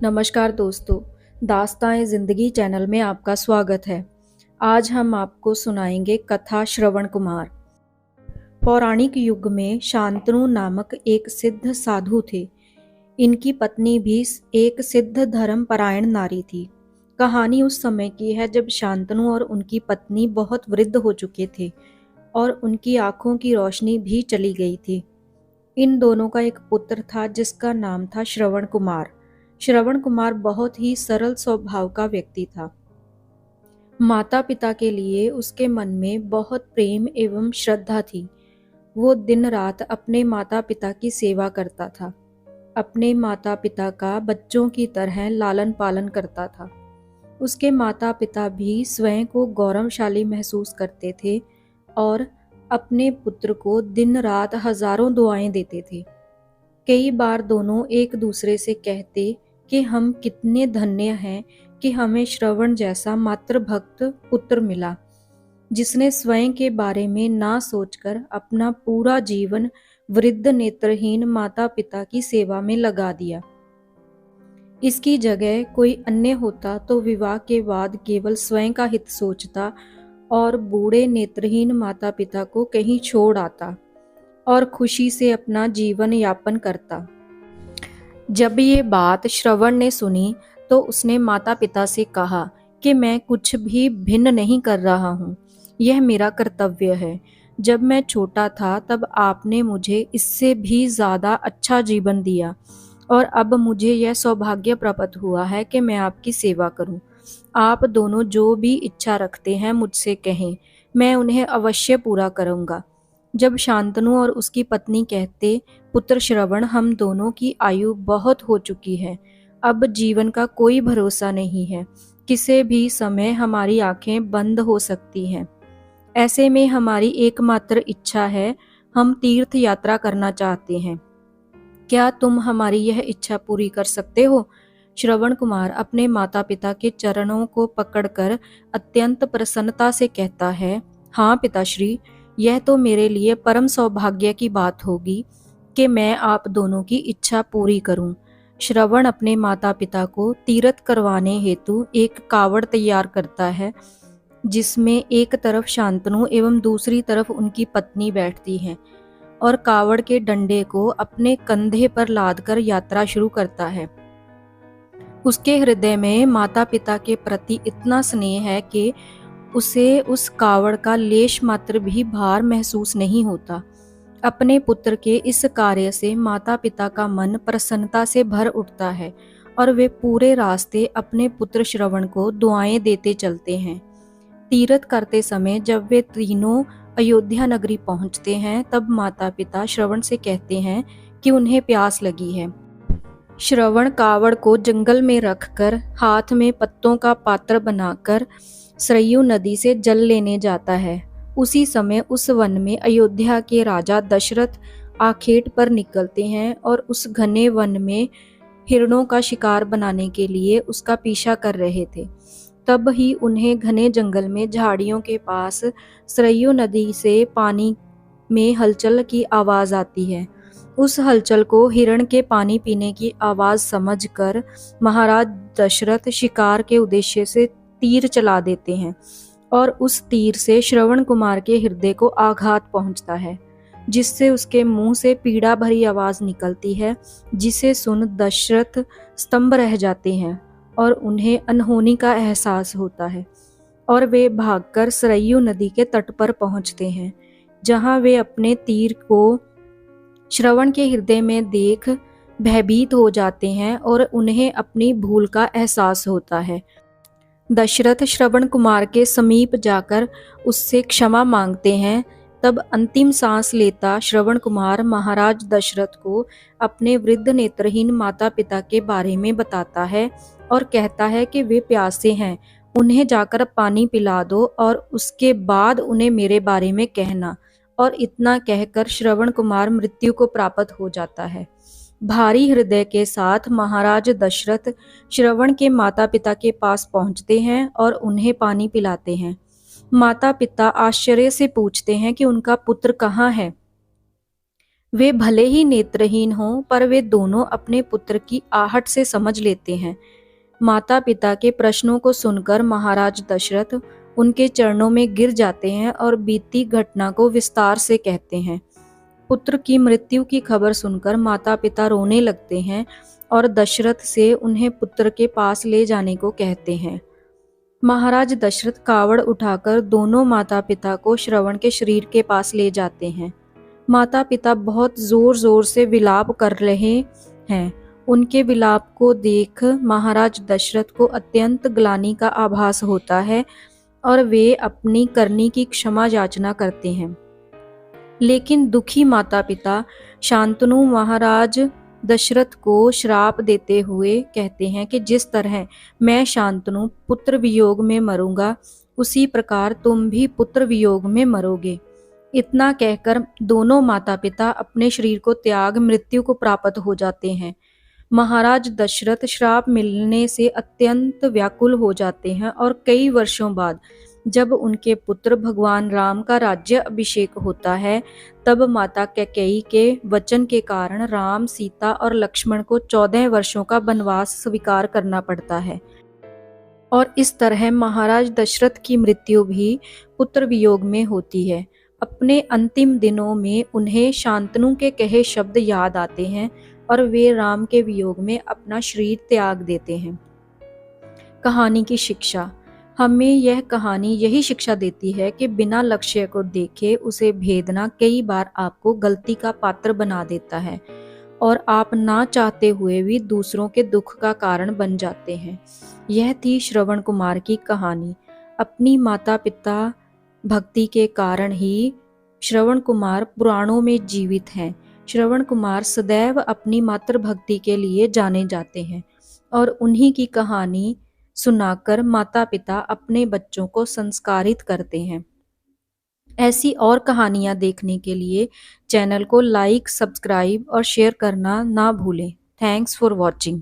नमस्कार दोस्तों, दास्तान ज़िंदगी चैनल में आपका स्वागत है। आज हम आपको सुनाएंगे कथा श्रवण कुमार। पौराणिक युग में शांतनु नामक एक सिद्ध साधु थे। इनकी पत्नी भी एक सिद्ध धर्मपरायण नारी थी। कहानी उस समय की है जब शांतनु और उनकी पत्नी बहुत वृद्ध हो चुके थे और उनकी आंखों की रोशनी भी चली गई थी। इन दोनों का एक पुत्र था जिसका नाम था श्रवण कुमार। श्रवण कुमार बहुत ही सरल स्वभाव का व्यक्ति था। माता पिता के लिए उसके मन में बहुत प्रेम एवं श्रद्धा थी। वो दिन रात अपने माता पिता की सेवा करता था। अपने माता पिता का बच्चों की तरह लालन पालन करता था। उसके माता पिता भी स्वयं को गौरवशाली महसूस करते थे और अपने पुत्र को दिन रात हजारों दुआएं देते थे। कई बार दोनों एक दूसरे से कहते कि हम कितने धन्य हैं कि हमें श्रवण जैसा मातृभक्त पुत्र मिला, जिसने स्वयं के बारे में ना सोचकर अपना पूरा जीवन वृद्ध नेत्रहीन माता पिता की सेवा में लगा दिया। इसकी जगह कोई अन्य होता तो विवाह के बाद केवल स्वयं का हित सोचता और बूढ़े नेत्रहीन माता पिता को कहीं छोड़ आता और खुशी से अपना जीवन यापन करता। जब ये बात श्रवण ने सुनी तो उसने माता पिता से कहा कि मैं कुछ भी भिन्न नहीं कर रहा हूँ, यह मेरा कर्तव्य है। जब मैं छोटा था तब आपने मुझे इससे भी ज़्यादा अच्छा जीवन दिया और अब मुझे यह सौभाग्य प्राप्त हुआ है कि मैं आपकी सेवा करूं। आप दोनों जो भी इच्छा रखते हैं मुझसे कहें, मैं उन्हें अवश्य पूरा करूंगा। जब शांतनु और उसकी पत्नी कहते, पुत्र श्रवण, हम दोनों की आयु बहुत हो चुकी है, अब जीवन का कोई भरोसा नहीं है, किसी भी समय हमारी आंखें बंद हो सकती हैं। ऐसे में हमारी एकमात्र इच्छा है, हम तीर्थ यात्रा करना चाहते हैं। क्या तुम हमारी यह इच्छा पूरी कर सकते हो? श्रवण कुमार अपने माता पिता के चरणों को पकड़कर अत्यंत प्रसन्नता से कहता है, हाँ पिताश्री, यह तो मेरे लिए परम सौभाग्य की बात होगी कि मैं आप दोनों की इच्छा पूरी करूं। श्रवण अपने माता पिता को तीर्थ करवाने हेतु एक कावड़ तैयार करता है, जिसमें एक तरफ शांतनु एवं दूसरी तरफ उनकी पत्नी बैठती हैं और कावड़ के डंडे को अपने कंधे पर लादकर यात्रा शुरू करता है। उसके हृदय में माता पिता के प्रति इतना स्नेह है कि उसे उस कावड़ का लेश मात्र भी भार महसूस नहीं होता। अपने पुत्र के इस कार्य से माता पिता का मन प्रसन्नता से भर उठता है और वे पूरे रास्ते अपने पुत्र श्रवण को दुआएं देते चलते हैं। तीर्थ करते समय जब वे तीनों अयोध्या नगरी पहुंचते हैं तब माता पिता श्रवण से कहते हैं कि उन्हें प्यास लगी है। श्रवण कावड़ को जंगल में रखकर हाथ में पत्तों का पात्र बनाकर सरयू नदी से जल लेने जाता है। उसी समय उस वन में अयोध्या के राजा दशरथ आखेट पर निकलते हैं और उस घने वन में हिरणों का शिकार बनाने के लिए उसका पीछा कर रहे थे। तब ही उन्हें घने जंगल में झाड़ियों के पास सरयू नदी से पानी में हलचल की आवाज आती है। उस हलचल को हिरण के पानी पीने की आवाज समझकर महाराज दशरथ शिकार के उद्देश्य से तीर चला देते हैं और उस तीर से श्रवण कुमार के हृदय को आघात पहुंचता है, जिससे उसके मुंह से पीड़ा भरी आवाज निकलती है, जिसे सुन दशरथ स्तंभ रह जाते हैं और उन्हें अनहोनी का एहसास होता है और वे भागकर सरयू नदी के तट पर पहुंचते हैं, जहां वे अपने तीर को श्रवण के हृदय में देख भयभीत हो जाते हैं और उन्हें अपनी भूल का एहसास होता है। दशरथ श्रवण कुमार के समीप जाकर उससे क्षमा मांगते हैं। तब अंतिम सांस लेता श्रवण कुमार महाराज दशरथ को अपने वृद्ध नेत्रहीन माता पिता के बारे में बताता है और कहता है कि वे प्यासे हैं, उन्हें जाकर पानी पिला दो और उसके बाद उन्हें मेरे बारे में कहना। और इतना कहकर श्रवण कुमार मृत्यु को प्राप्त हो जाता है। भारी हृदय के साथ महाराज दशरथ श्रवण के माता पिता के पास पहुंचते हैं और उन्हें पानी पिलाते हैं। माता पिता आश्चर्य से पूछते हैं कि उनका पुत्र कहाँ है। वे भले ही नेत्रहीन हों, पर वे दोनों अपने पुत्र की आहट से समझ लेते हैं। माता पिता के प्रश्नों को सुनकर महाराज दशरथ उनके चरणों में गिर जाते हैं और बीती घटना को विस्तार से कहते हैं। पुत्र की मृत्यु की खबर सुनकर माता पिता रोने लगते हैं और दशरथ से उन्हें पुत्र के पास ले जाने को कहते हैं। महाराज दशरथ कावड़ उठाकर दोनों माता पिता को श्रवण के शरीर के पास ले जाते हैं। माता पिता बहुत जोर जोर से विलाप कर रहे हैं। उनके विलाप को देख महाराज दशरथ को अत्यंत ग्लानि का आभास होता है और वे अपनी करनी की क्षमा याचना करते हैं। लेकिन दुखी माता पिता शांतनु महाराज दशरथ को श्राप देते हुए कहते हैं कि जिस तरह मैं शांतनु पुत्र वियोग में मरूंगा, उसी प्रकार तुम भी पुत्र वियोग में मरोगे। इतना कहकर दोनों माता पिता अपने शरीर को त्याग मृत्यु को प्राप्त हो जाते हैं। महाराज दशरथ श्राप मिलने से अत्यंत व्याकुल हो जाते हैं और कई वर्षों बाद जब उनके पुत्र भगवान राम का राज्य अभिषेक होता है, तब माता कैकेयी के वचन के कारण राम, सीता और लक्ष्मण को 14 वर्षों का वनवास स्वीकार करना पड़ता है। और इस तरह महाराज दशरथ की मृत्यु भी पुत्र वियोग में होती है। अपने अंतिम दिनों में उन्हें शांतनु के कहे शब्द याद आते हैं और वे राम के वियोग में अपना शरीर त्याग देते हैं। कहानी की शिक्षा। हमें यह कहानी यही शिक्षा देती है कि बिना लक्ष्य को देखे उसे भेदना कई बार आपको गलती का पात्र बना देता है और आप ना चाहते हुए भी दूसरों के दुख का कारण बन जाते हैं। यह थी श्रवण कुमार की कहानी। अपनी माता पिता भक्ति के कारण ही श्रवण कुमार पुराणों में जीवित हैं। श्रवण कुमार सदैव अपनी मातृभक्ति के लिए जाने जाते हैं और उन्हीं की कहानी सुनाकर माता पिता अपने बच्चों को संस्कारित करते हैं। ऐसी और कहानियाँ देखने के लिए चैनल को लाइक, सब्सक्राइब और शेयर करना ना भूलें। Thanks for watching.